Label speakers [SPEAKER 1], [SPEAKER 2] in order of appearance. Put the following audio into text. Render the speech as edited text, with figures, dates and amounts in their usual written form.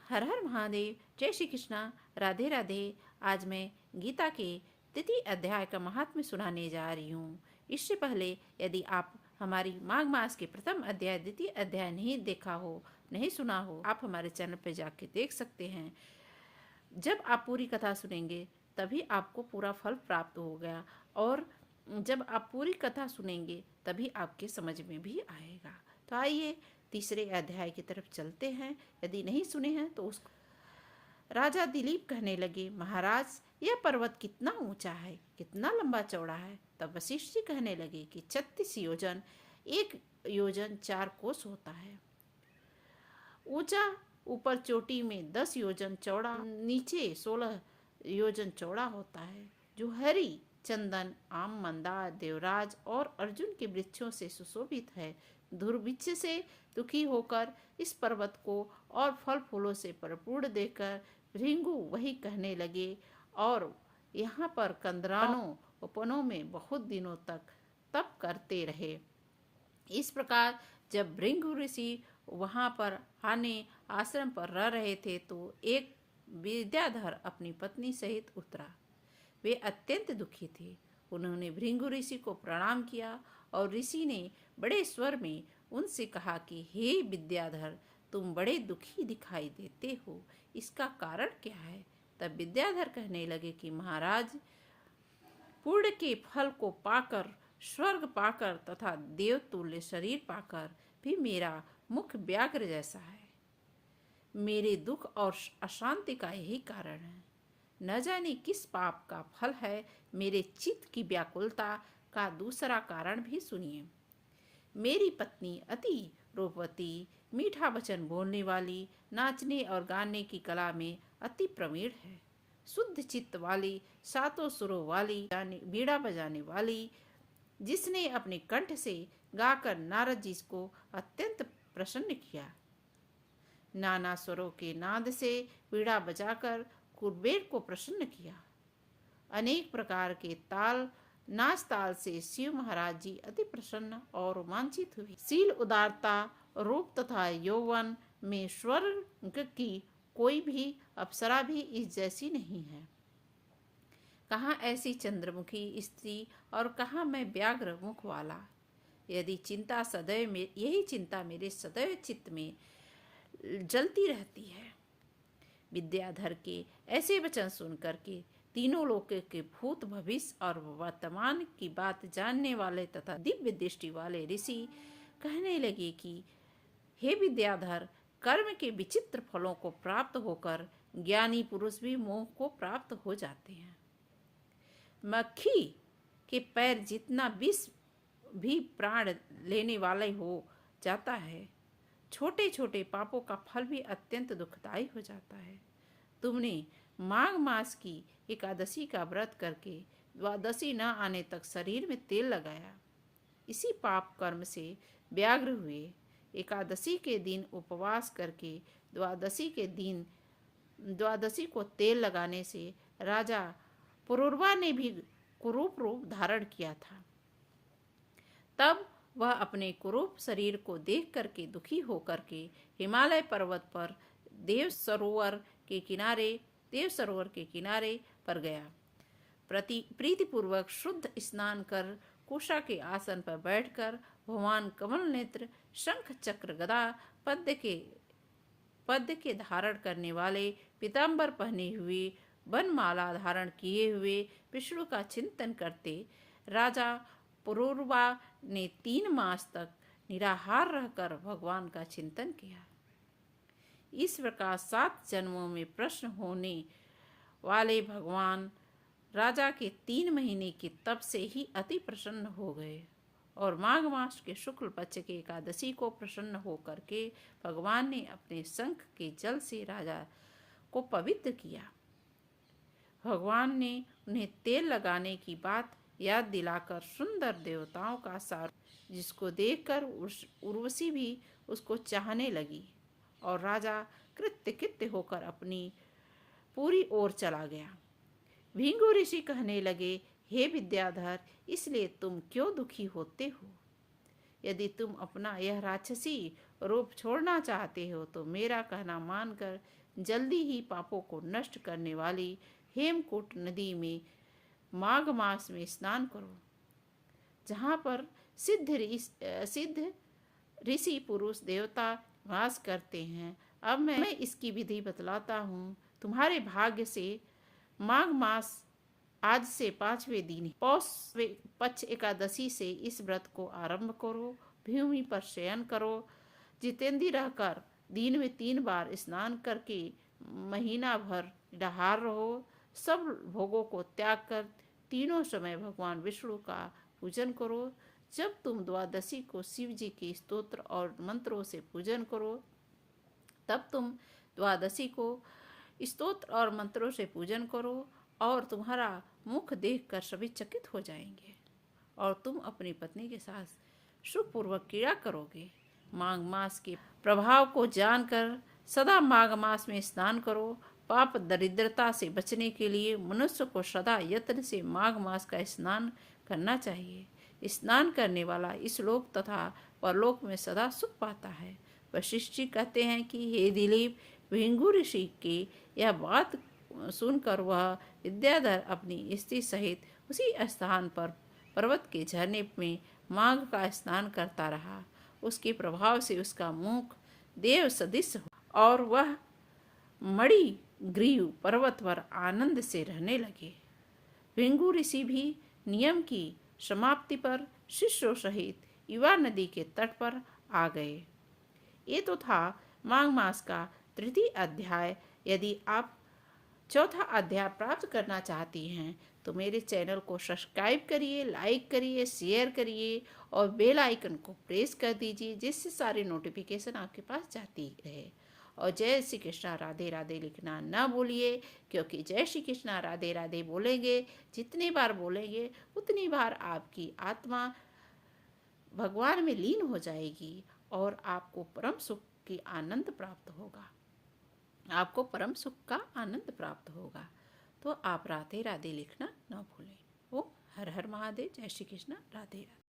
[SPEAKER 1] हर हर महादेव। जय श्री कृष्णा। राधे राधे। आज मैं गीता के तृतीय अध्याय का महात्म्य सुनाने जा रही हूँ। इससे पहले यदि आप हमारी माघ मास के प्रथम अध्याय द्वितीय अध्याय नहीं देखा हो, नहीं सुना हो, आप हमारे चैनल पर जाके देख सकते हैं। जब आप पूरी कथा सुनेंगे तभी आपको पूरा फल प्राप्त हो गया, और जब आप पूरी कथा सुनेंगे तभी आपके समझ में भी आएगा। तो आइए तीसरे अध्याय की तरफ चलते हैं। यदि नहीं सुने हैं तो उसको राजा दिलीप कहने लगे, महाराज यह पर्वत कितना ऊंचा है, कितना लंबा चौड़ा है। तब वशिष्ठ जी कहने लगे कि 36 योजन, 1 योजन 4 कोस होता है। ऊंचा ऊपर चोटी में 10 योजन चौड़ा, नीचे 16 योजन चौड़ा होता है, जो हरी, चंदन, आम, मंदार, देवराज और अर्जुन के वृक्षों से सुशोभित है। दुर्भिक्ष से दुखी होकर इस पर्वत को और फल फूलों से परिपूर्ण देखकर भृंगु वही कहने लगे, और यहाँ पर कंदरानों उपवनों में बहुत दिनों तक तप करते रहे। इस प्रकार जब भृंगु ऋषि वहाँ पर आने आश्रम पर रह रहे थे तो एक विद्याधर अपनी पत्नी सहित उतरा। वे अत्यंत दुखी थे। उन्होंने भृंगु ऋषि को प्रणाम किया और ऋषि ने बड़े स्वर में उनसे कहा कि हे विद्याधर, तुम बड़े दुखी दिखाई देते हो, इसका कारण क्या है। तब विद्याधर कहने लगे कि महाराज, पुण्य के फल को पाकर, स्वर्ग पाकर तथा देवतुल्य शरीर पाकर भी मेरा मुख व्याघ्र जैसा है। मेरे दुख और अशांति का यही कारण है। न जाने किस पाप का फल है। मेरे चित्त की व्याकुलता का दूसरा कारण भी सुनिए। मेरी पत्नी अति रूपवती, मीठा वचन बोलने वाली, नाचने और गाने की कला में अति प्रवीण है, शुद्ध चित्त वाली, सातों सुरों वाली, बीड़ा बजाने वाली, जिसने अपने कंठ से गाकर नारद जी को अत्यंत प्रसन्न किया। नाना स्वरों के नाद से बीड़ा बजाकर कुबेर को प्रसन्न किया। अनेक प्रकार के ताल, नाच ताल से शिव महाराज जी अति प्रसन्न और रोमांचित हुए। शील, उदारता, रूप तथा यौवन में स्वर्ग की कोई भी अप्सरा भी इस जैसी नहीं है। कहाँ ऐसी चंद्रमुखी स्त्री और कहाँ मैं व्याघ्र मुख वाला। यही चिंता मेरे सदैव चित्त में जलती रहती है। विद्याधर के ऐसे वचन सुनकर के तीनों लोकों के भूत, भविष्य और वर्तमान की बात जानने वाले तथा दिव्य दृष्टि वाले ऋषि कहने लगे कि हे विद्याधर, कर्म के विचित्र फलों को प्राप्त होकर ज्ञानी पुरुष भी मोह को प्राप्त हो जाते हैं। मक्खी के पैर जितना विष भी प्राण लेने वाले हो जाता है। छोटे छोटे पापों का फल भी अत्यंत दुखदायी हो जाता है। तुमने माघ मास की एकादशी का व्रत करके द्वादशी न आने तक शरीर में तेल लगाया, इसी पाप कर्म से व्याघ्र हुए। एकादशी के दिन उपवास करके द्वादशी को तेल लगाने से राजा पुरूरवा ने भी कुरूप रूप धारण किया था। तब वह अपने कुरूप शरीर को देख करके दुखी होकर के हिमालय पर्वत पर देव सरोवर के किनारे पर गया। प्रीतिपूर्वक शुद्ध स्नान कर कुशा के आसन पर बैठकर भगवान कमल नेत्र, शंख चक्र गदा, पद्य के धारण करने वाले, पीताम्बर पहने हुए, वनमाला धारण किए हुए विष्णु का चिंतन करते राजा पुरूरवा ने 3 मास तक निराहार रहकर भगवान का चिंतन किया। इस प्रकार 7 जन्मों में प्रश्न होने वाले भगवान राजा के 3 महीने के तप से ही अति प्रसन्न हो गए, और माघ मास के शुक्ल पक्ष के एकादशी को प्रसन्न होकर के भगवान ने अपने शंख के जल से राजा को पवित्र किया। भगवान ने उन्हें तेल लगाने की बात याद दिलाकर सुंदर देवताओं का सार, जिसको देखकर उर्वशी भी उसको चाहने लगी, और राजा कृत्य होकर अपनी पूरी ओर चला गया। भृंगु ऋषि कहने लगे, हे विद्याधर, इसलिए तुम क्यों दुखी होते हो। यदि तुम अपना यह राक्षसी रूप छोड़ना चाहते हो तो मेरा कहना मानकर जल्दी ही पापों को नष्ट करने वाली हेमकूट नदी में माघ मास में स्नान करो, जहाँ पर सिद्ध ऋषि पुरुष देवता वास करते हैं। अब मैं इसकी विधि बतलाता हूँ। तुम्हारे भाग्य से माघ मास आज से 5वें दिन पौष पक्ष एकादशी से इस व्रत को आरंभ करो। भूमि पर शयन करो, जितेंद्र रहकर दिन में 3 बार स्नान करके महीना भर निराहार रहो। सब भोगों को त्याग कर तीनों समय भगवान विष्णु का पूजन करो। जब तुम द्वादशी को शिव जी के स्तोत्र और मंत्रों से पूजन करो, तब तुम द्वादशी को स्तोत्र और मंत्रों से पूजन करो और तुम्हारा मुख देखकर सभी चकित हो जाएंगे और तुम अपनी पत्नी के साथ सुखपूर्वक क्रीड़ा करोगे। माघ मास के प्रभाव को जानकर सदा माघ मास में स्नान करो। पाप दरिद्रता से बचने के लिए मनुष्य को सदा यत्न से माघ मास का स्नान करना चाहिए। स्नान करने वाला इस लोक तथा परलोक में सदा सुख पाता है। वशिष्ठ जी कहते हैं कि हे दिलीप, भिंगु ऋषि की यह बात सुनकर वह विद्याधर अपनी स्त्री सहित उसी स्थान पर पर्वत के झरने में माघ का स्नान करता रहा। उसके प्रभाव से उसका मुख देव सदृश और वह मणि ग्रीव पर्वत पर आनंद से रहने लगे। भिंगु ऋषि भी नियम की समाप्ति पर शिष्यों सहित युवा नदी के तट पर आ गए। ये तो था माघ मास का 3 अध्याय। यदि आप 4था अध्याय प्राप्त करना चाहती हैं तो मेरे चैनल को सब्सक्राइब करिए, लाइक करिए, शेयर करिए और बेल आइकन को प्रेस कर दीजिए, जिससे सारे नोटिफिकेशन आपके पास जाती रहे। और जय श्री कृष्णा राधे राधे लिखना ना भूलिए, क्योंकि जय श्री कृष्णा राधे राधे बोलेंगे, जितनी बार बोलेंगे उतनी बार आपकी आत्मा भगवान में लीन हो जाएगी और आपको परम सुख की आनंद प्राप्त होगा। आपको परम सुख का आनंद प्राप्त होगा। तो आप राधे राधे लिखना ना भूलें। ओम हर हर महादेव। जय श्री कृष्ण राधे राधे।